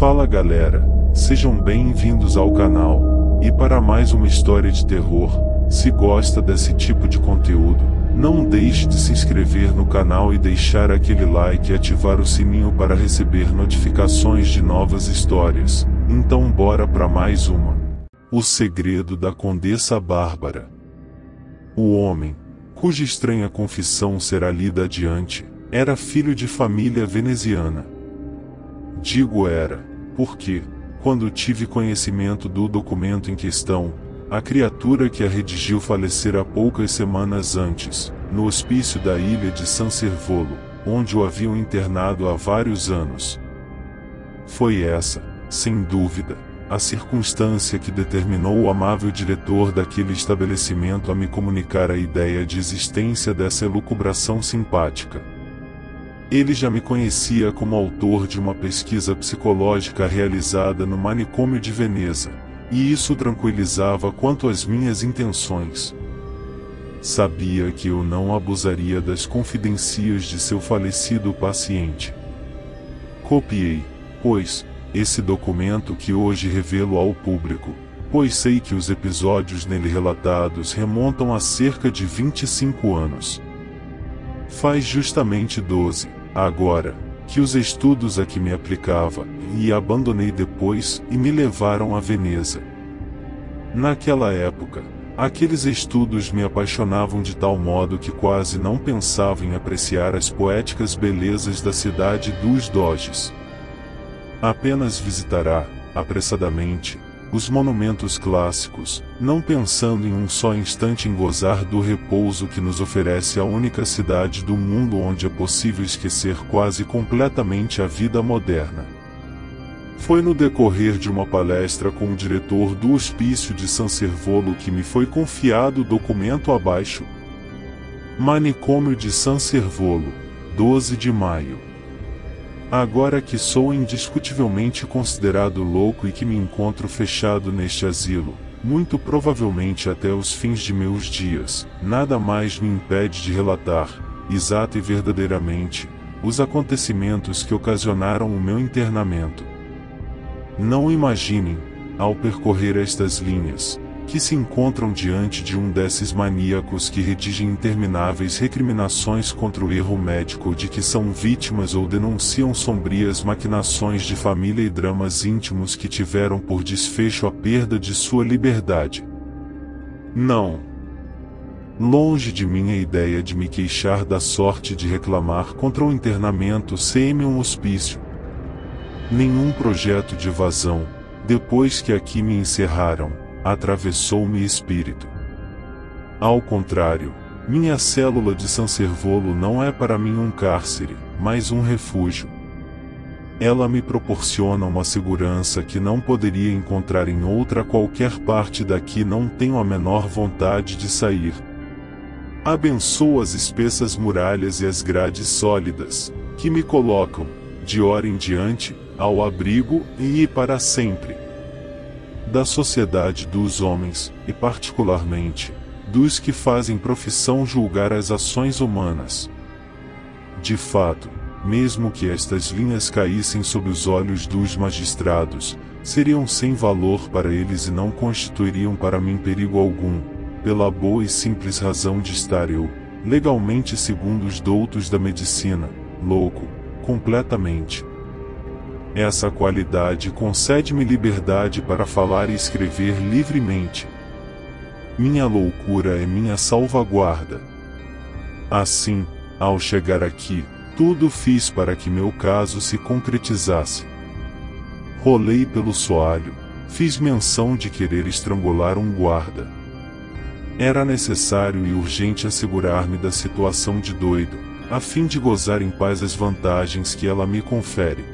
Fala galera, sejam bem-vindos ao canal, e para mais uma história de terror. Se gosta desse tipo de conteúdo, não deixe de se inscrever no canal e deixar aquele like e ativar o sininho para receber notificações de novas histórias. Então bora para mais uma. O segredo da Condessa Bárbara. O homem, cuja estranha confissão será lida adiante, era filho de família veneziana. Digo era, porque, quando tive conhecimento do documento em questão, a criatura que a redigiu falecera poucas semanas antes, no hospício da ilha de San Servolo, onde o haviam internado há vários anos. Foi essa, sem dúvida, a circunstância que determinou o amável diretor daquele estabelecimento a me comunicar a ideia de existência dessa elucubração simpática. Ele já me conhecia como autor de uma pesquisa psicológica realizada no manicômio de Veneza, e isso tranquilizava quanto às minhas intenções. Sabia que eu não abusaria das confidências de seu falecido paciente. Copiei, pois, esse documento que hoje revelo ao público, pois sei que os episódios nele relatados remontam a cerca de 25 anos. Faz justamente 12, agora, que os estudos a que me aplicava, e abandonei depois, e me levaram a Veneza. Naquela época, aqueles estudos me apaixonavam de tal modo que quase não pensava em apreciar as poéticas belezas da cidade dos Doges. Apenas visitará, apressadamente, os monumentos clássicos, não pensando em um só instante em gozar do repouso que nos oferece a única cidade do mundo onde é possível esquecer quase completamente a vida moderna. Foi no decorrer de uma palestra com o diretor do hospício de San Servolo que me foi confiado o documento abaixo. Manicômio de San Servolo, 12 de maio. Agora que sou indiscutivelmente considerado louco e que me encontro fechado neste asilo, muito provavelmente até os fins de meus dias, nada mais me impede de relatar, exata e verdadeiramente, os acontecimentos que ocasionaram o meu internamento. Não imaginem, ao percorrer estas linhas, que se encontram diante de um desses maníacos que redigem intermináveis recriminações contra o erro médico de que são vítimas ou denunciam sombrias maquinações de família e dramas íntimos que tiveram por desfecho a perda de sua liberdade. Não. Longe de mim a ideia de me queixar da sorte de reclamar contra o internamento sem um hospício. Nenhum projeto de evasão, depois que aqui me encerraram, atravessou-me espírito. Ao contrário, minha célula de San Servolo não é para mim um cárcere, mas um refúgio. Ela me proporciona uma segurança que não poderia encontrar em outra qualquer parte daqui. Não tenho a menor vontade de sair. Abençoo as espessas muralhas e as grades sólidas, que me colocam, de hora em diante, ao abrigo, e para sempre, da sociedade dos homens, e particularmente, dos que fazem profissão julgar as ações humanas. De fato, mesmo que estas linhas caíssem sob os olhos dos magistrados, seriam sem valor para eles e não constituiriam para mim perigo algum, pela boa e simples razão de estar eu, legalmente segundo os doutos da medicina, louco, completamente. Essa qualidade concede-me liberdade para falar e escrever livremente. Minha loucura é minha salvaguarda. Assim, ao chegar aqui, tudo fiz para que meu caso se concretizasse. Rolei pelo soalho, fiz menção de querer estrangular um guarda. Era necessário e urgente assegurar-me da situação de doido, a fim de gozar em paz as vantagens que ela me confere.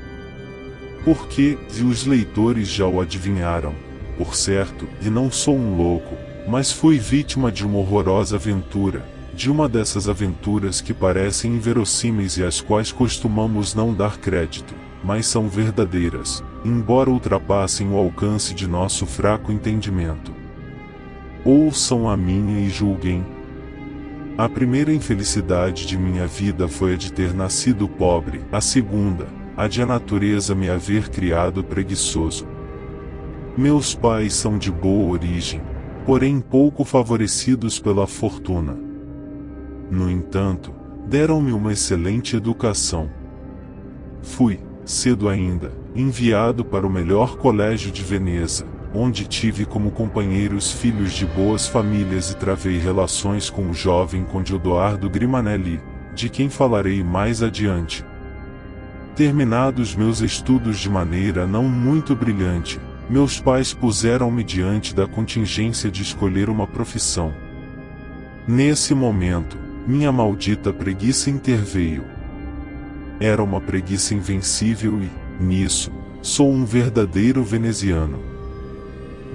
Porque, e os leitores já o adivinharam, por certo, e não sou um louco, mas fui vítima de uma horrorosa aventura, de uma dessas aventuras que parecem inverossímeis e às quais costumamos não dar crédito, mas são verdadeiras, embora ultrapassem o alcance de nosso fraco entendimento. Ouçam a minha e julguem. A primeira infelicidade de minha vida foi a de ter nascido pobre, a segunda, a de a natureza me haver criado preguiçoso. Meus pais são de boa origem, porém pouco favorecidos pela fortuna. No entanto, deram-me uma excelente educação. Fui, cedo ainda, enviado para o melhor colégio de Veneza, onde tive como companheiros filhos de boas famílias e travei relações com o jovem conde Odoardo Grimanelli, de quem falarei mais adiante. Terminados meus estudos de maneira não muito brilhante, meus pais puseram-me diante da contingência de escolher uma profissão. Nesse momento, minha maldita preguiça interveio. Era uma preguiça invencível e, nisso, sou um verdadeiro veneziano.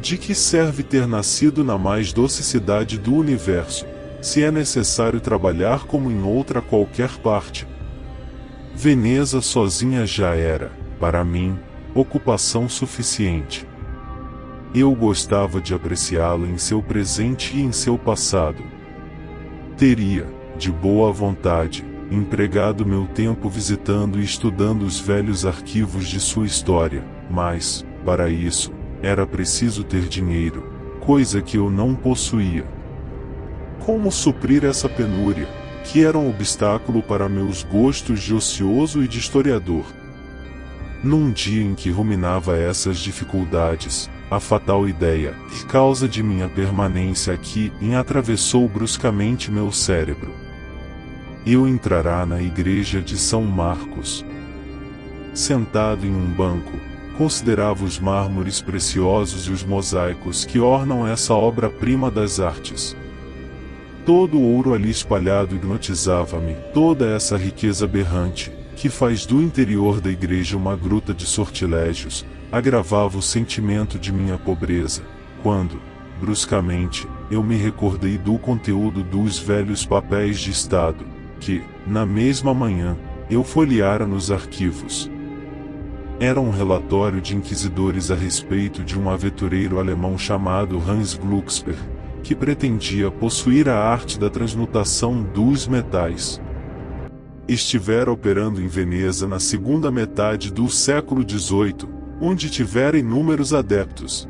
De que serve ter nascido na mais doce cidade do universo, se é necessário trabalhar como em outra qualquer parte? Veneza sozinha já era, para mim, ocupação suficiente. Eu gostava de apreciá-la em seu presente e em seu passado. Teria, de boa vontade, empregado meu tempo visitando e estudando os velhos arquivos de sua história, mas, para isso, era preciso ter dinheiro, coisa que eu não possuía. Como suprir essa penúria, que era um obstáculo para meus gostos de ocioso e de historiador? Num dia em que ruminava essas dificuldades, a fatal ideia, causa de minha permanência aqui, atravessou bruscamente meu cérebro. Eu entrará na igreja de São Marcos. Sentado em um banco, considerava os mármores preciosos e os mosaicos que ornam essa obra-prima das artes. Todo o ouro ali espalhado hipnotizava-me, toda essa riqueza berrante, que faz do interior da igreja uma gruta de sortilégios, agravava o sentimento de minha pobreza, quando, bruscamente, eu me recordei do conteúdo dos velhos papéis de Estado, que, na mesma manhã, eu folheara nos arquivos. Era um relatório de inquisidores a respeito de um aventureiro alemão chamado Hans Glucksberg, que pretendia possuir a arte da transmutação dos metais. Estivera operando em Veneza na segunda metade do século XVIII, onde tivera inúmeros adeptos.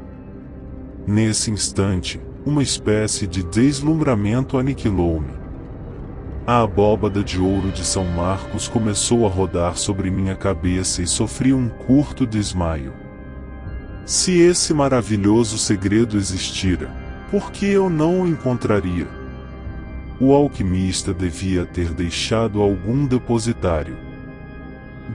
Nesse instante, uma espécie de deslumbramento aniquilou-me. A abóbada de ouro de São Marcos começou a rodar sobre minha cabeça e sofri um curto desmaio. Se esse maravilhoso segredo existira, por que eu não o encontraria? O alquimista devia ter deixado algum depositário.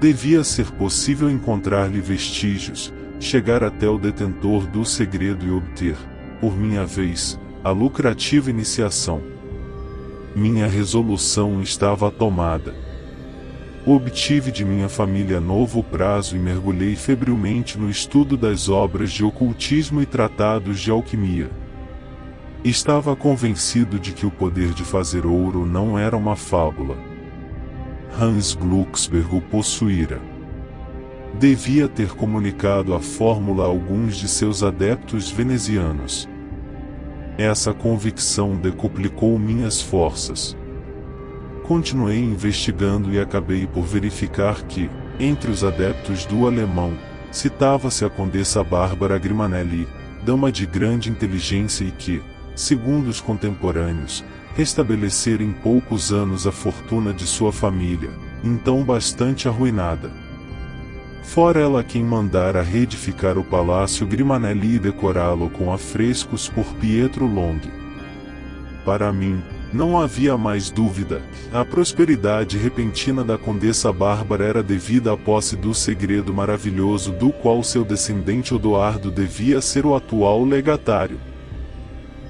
Devia ser possível encontrar-lhe vestígios, chegar até o detentor do segredo e obter, por minha vez, a lucrativa iniciação. Minha resolução estava tomada. Obtive de minha família novo prazo e mergulhei febrilmente no estudo das obras de ocultismo e tratados de alquimia. Estava convencido de que o poder de fazer ouro não era uma fábula. Hans Glucksberg o possuíra. Devia ter comunicado a fórmula a alguns de seus adeptos venezianos. Essa convicção decuplicou minhas forças. Continuei investigando e acabei por verificar que, entre os adeptos do alemão, citava-se a condessa Bárbara Grimanelli, dama de grande inteligência e que, segundo os contemporâneos, restabelecera em poucos anos a fortuna de sua família, então bastante arruinada. Fora ela quem mandara reedificar o palácio Grimanelli e decorá-lo com afrescos por Pietro Longhi. Para mim, não havia mais dúvida, a prosperidade repentina da condessa Bárbara era devida à posse do segredo maravilhoso do qual seu descendente Odoardo devia ser o atual legatário.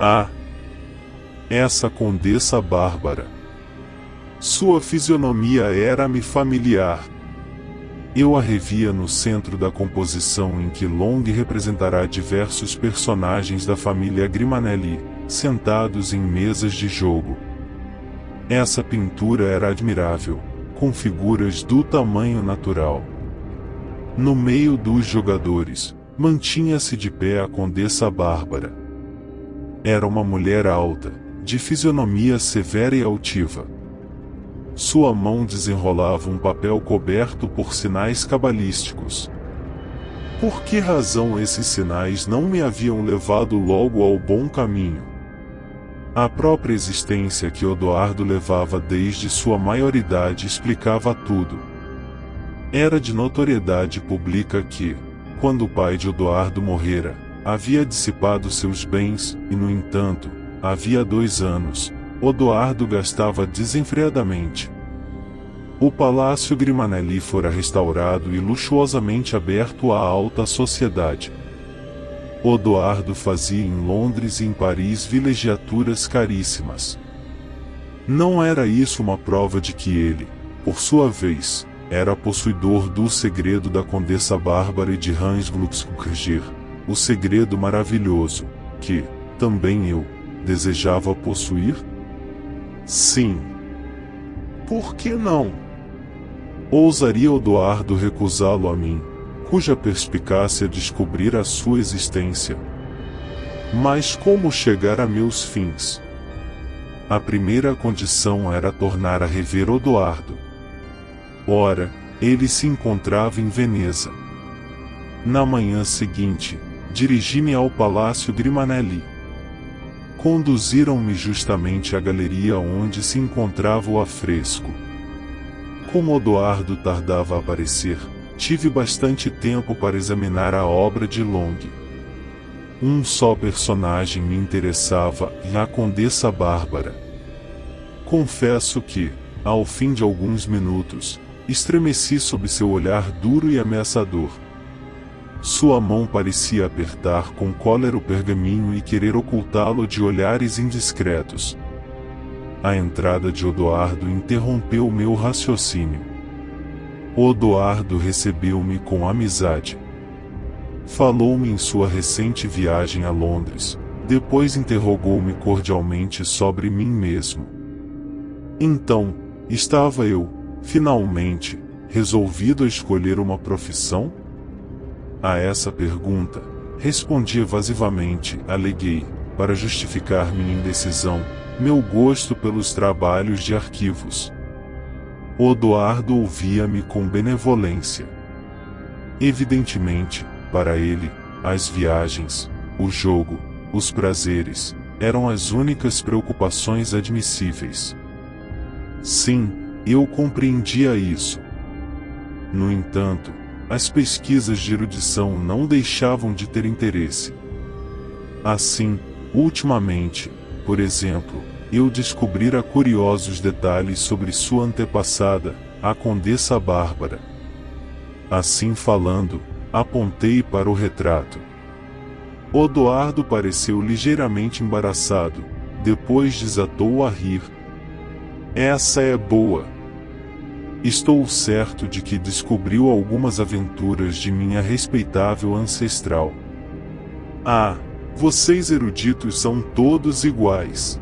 Ah! Essa condessa Bárbara! Sua fisionomia era-me familiar. Eu a revia no centro da composição em que Longhi representará diversos personagens da família Grimanelli, sentados em mesas de jogo. Essa pintura era admirável, com figuras do tamanho natural. No meio dos jogadores, mantinha-se de pé a condessa Bárbara. Era uma mulher alta, de fisionomia severa e altiva. Sua mão desenrolava um papel coberto por sinais cabalísticos. Por que razão esses sinais não me haviam levado logo ao bom caminho? A própria existência que Odoardo levava desde sua maioridade explicava tudo. Era de notoriedade pública que, quando o pai de Odoardo morrera, havia dissipado seus bens, e no entanto, havia 2 anos, Odoardo gastava desenfreadamente. O Palácio Grimanelli fora restaurado e luxuosamente aberto à alta sociedade. Odoardo fazia em Londres e em Paris vilegiaturas caríssimas. Não era isso uma prova de que ele, por sua vez, era possuidor do segredo da Condessa Bárbara e de Hans Glücksburger, o segredo maravilhoso, que, também eu, desejava possuir? Sim. Por que não? Ousaria Odoardo recusá-lo a mim, cuja perspicácia descobrira a sua existência? Mas como chegar a meus fins? A primeira condição era tornar a rever Odoardo. Ora, ele se encontrava em Veneza. Na manhã seguinte, dirigi-me ao Palácio Grimanelli. Conduziram-me justamente à galeria onde se encontrava o afresco. Como Odoardo tardava a aparecer, tive bastante tempo para examinar a obra de Long. Um só personagem me interessava, a Condessa Bárbara. Confesso que, ao fim de alguns minutos, estremeci sob seu olhar duro e ameaçador. Sua mão parecia apertar com cólera o pergaminho e querer ocultá-lo de olhares indiscretos. A entrada de Odoardo interrompeu meu raciocínio. Odoardo recebeu-me com amizade. Falou-me em sua recente viagem a Londres, depois interrogou-me cordialmente sobre mim mesmo. Então, estava eu, finalmente, resolvido a escolher uma profissão? A essa pergunta, respondi evasivamente, aleguei, para justificar minha indecisão, meu gosto pelos trabalhos de arquivos. Odoardo ouvia-me com benevolência. Evidentemente, para ele, as viagens, o jogo, os prazeres, eram as únicas preocupações admissíveis. Sim, eu compreendia isso. No entanto, as pesquisas de erudição não deixavam de ter interesse. Assim, ultimamente, por exemplo, eu descobrira curiosos detalhes sobre sua antepassada, a Condessa Bárbara. Assim falando, apontei para o retrato. Odoardo pareceu ligeiramente embaraçado, depois desatou a rir. Essa é boa. Estou certo de que descobriu algumas aventuras de minha respeitável ancestral. Ah, vocês eruditos são todos iguais.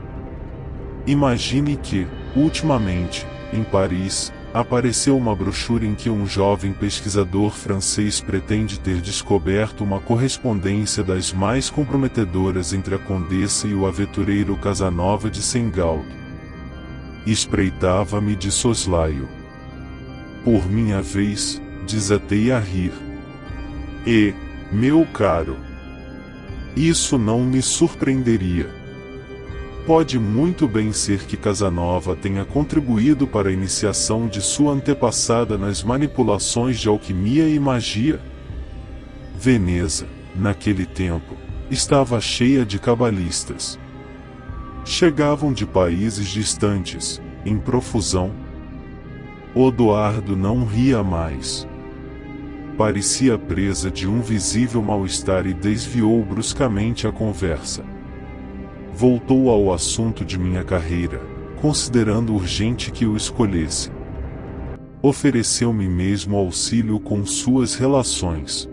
Imagine que, ultimamente, em Paris, apareceu uma brochura em que um jovem pesquisador francês pretende ter descoberto uma correspondência das mais comprometedoras entre a condessa e o aventureiro Casanova de Sengal. Espreitava-me de soslaio. Por minha vez, desatei a rir. E, meu caro, isso não me surpreenderia. Pode muito bem ser que Casanova tenha contribuído para a iniciação de sua antepassada nas manipulações de alquimia e magia. Veneza, naquele tempo, estava cheia de cabalistas. Chegavam de países distantes, em profusão. Odoardo não ria mais. Parecia presa de um visível mal-estar e desviou bruscamente a conversa. Voltou ao assunto de minha carreira, considerando urgente que o escolhesse. Ofereceu-me mesmo auxílio com suas relações.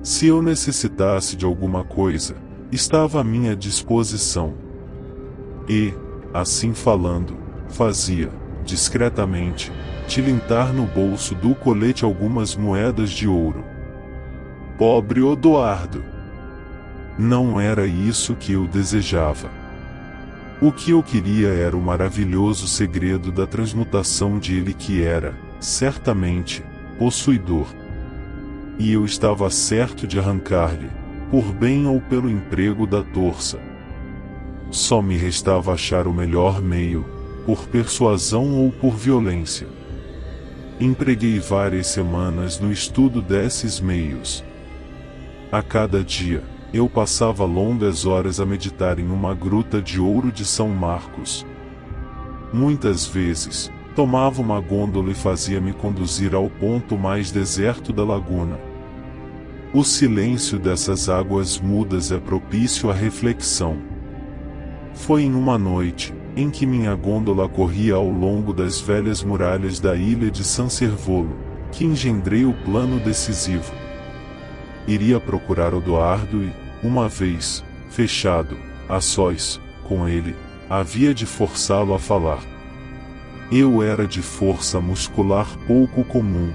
Se eu necessitasse de alguma coisa, estava à minha disposição. E, assim falando, fazia, discretamente, tilintar no bolso do colete algumas moedas de ouro. Pobre Odoardo! Não era isso que eu desejava. O que eu queria era o maravilhoso segredo da transmutação de ele que era, certamente, possuidor. E eu estava certo de arrancar-lhe, por bem ou pelo emprego da torça. Só me restava achar o melhor meio, por persuasão ou por violência. Empreguei várias semanas no estudo desses meios. A cada dia, eu passava longas horas a meditar em uma gruta de ouro de São Marcos. Muitas vezes, tomava uma gôndola e fazia-me conduzir ao ponto mais deserto da laguna. O silêncio dessas águas mudas é propício à reflexão. Foi em uma noite, em que minha gôndola corria ao longo das velhas muralhas da ilha de San Servolo, que engendrei o plano decisivo. Iria procurar Odoardo e, uma vez, fechado, a sós, com ele, havia de forçá-lo a falar. Eu era de força muscular pouco comum.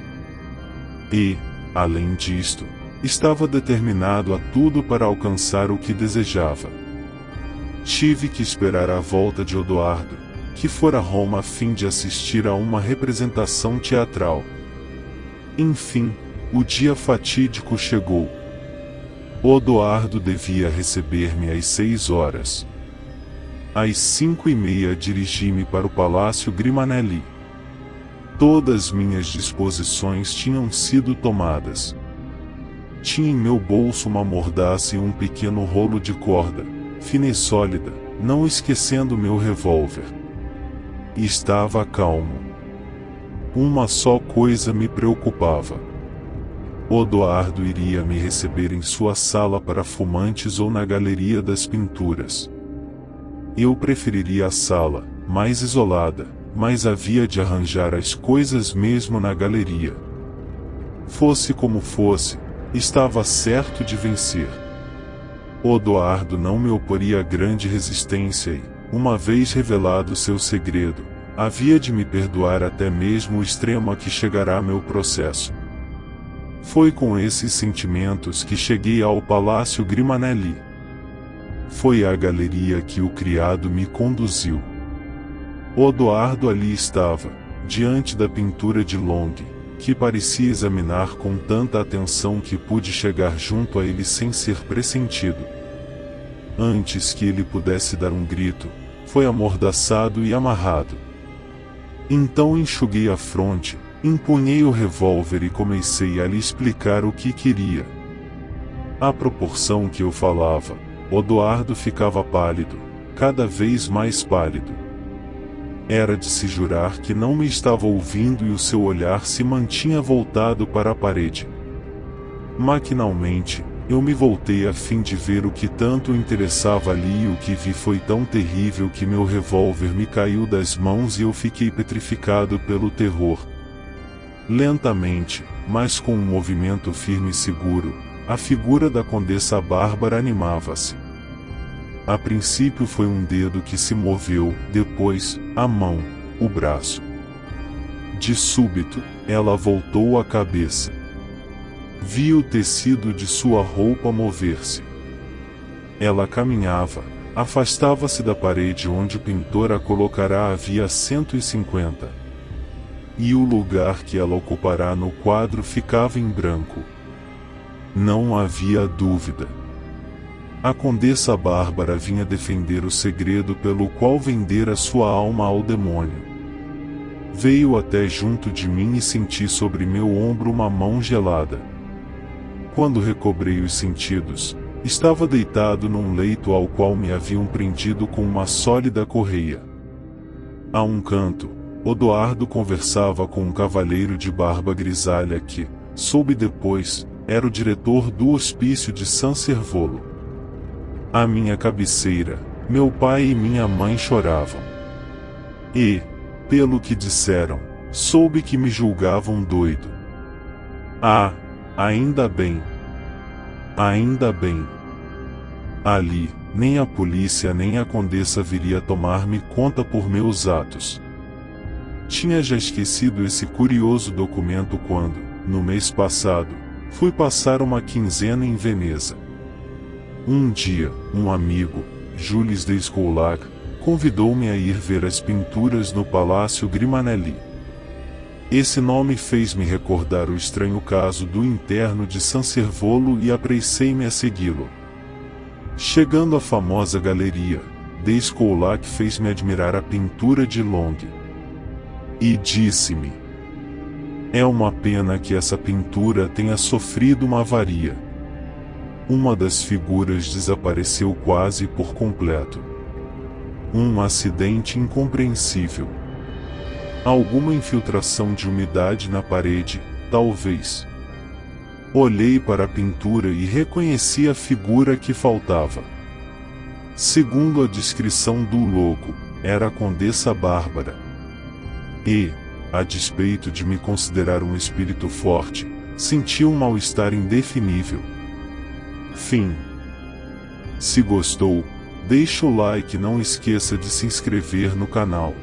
E, além disto, estava determinado a tudo para alcançar o que desejava. Tive que esperar a volta de Odoardo, que fora a Roma a fim de assistir a uma representação teatral. Enfim, o dia fatídico chegou. Odoardo devia receber-me às 6 horas. Às 5:30 dirigi-me para o Palácio Grimanelli. Todas minhas disposições tinham sido tomadas. Tinha em meu bolso uma mordaça e um pequeno rolo de corda, fina e sólida, não esquecendo meu revólver. E estava calmo. Uma só coisa me preocupava. Odoardo iria me receber em sua sala para fumantes ou na galeria das pinturas. Eu preferiria a sala, mais isolada, mas havia de arranjar as coisas mesmo na galeria. Fosse como fosse, estava certo de vencer. Odoardo não me oporia grande resistência e, uma vez revelado seu segredo, havia de me perdoar até mesmo o extremo a que chegará meu processo. Foi com esses sentimentos que cheguei ao Palácio Grimanelli. Foi à galeria que o criado me conduziu. Odoardo ali estava, diante da pintura de Long, que parecia examinar com tanta atenção que pude chegar junto a ele sem ser pressentido. Antes que ele pudesse dar um grito, foi amordaçado e amarrado. Então enxuguei a fronte, empunhei o revólver e comecei a lhe explicar o que queria. À proporção que eu falava, Odoardo ficava pálido, cada vez mais pálido. Era de se jurar que não me estava ouvindo e o seu olhar se mantinha voltado para a parede. Maquinalmente, eu me voltei a fim de ver o que tanto o interessava ali e o que vi foi tão terrível que meu revólver me caiu das mãos e eu fiquei petrificado pelo terror. Lentamente, mas com um movimento firme e seguro, a figura da Condessa Bárbara animava-se. A princípio foi um dedo que se moveu, depois, a mão, o braço. De súbito, ela voltou a cabeça. Vi o tecido de sua roupa mover-se. Ela caminhava, afastava-se da parede onde o pintor a colocará havia 150. E o lugar que ela ocupará no quadro ficava em branco. Não havia dúvida. A Condessa Bárbara vinha defender o segredo pelo qual vendera sua alma ao demônio. Veio até junto de mim e senti sobre meu ombro uma mão gelada. Quando recobrei os sentidos, estava deitado num leito ao qual me haviam prendido com uma sólida correia. A um canto, Odoardo conversava com um cavalheiro de barba grisalha que, soube depois, era o diretor do hospício de San Servolo. À minha cabeceira, meu pai e minha mãe choravam. E, pelo que disseram, soube que me julgavam doido. Ah, ainda bem. Ainda bem. Ali, nem a polícia nem a condessa viria tomar-me conta por meus atos. Tinha já esquecido esse curioso documento quando, no mês passado, fui passar uma quinzena em Veneza. Um dia, um amigo, Jules de Escoulac, convidou-me a ir ver as pinturas no Palácio Grimanelli. Esse nome fez-me recordar o estranho caso do interno de Sanservolo e apressei-me a segui-lo. Chegando à famosa galeria, Descoulac fez-me admirar a pintura de Long. E disse-me: é uma pena que essa pintura tenha sofrido uma avaria. Uma das figuras desapareceu quase por completo. Um acidente incompreensível. Alguma infiltração de umidade na parede, talvez. Olhei para a pintura e reconheci a figura que faltava. Segundo a descrição do logo, era a Condessa Bárbara. E, a despeito de me considerar um espírito forte, senti um mal-estar indefinível. Fim. Se gostou, deixa o like e não esqueça de se inscrever no canal.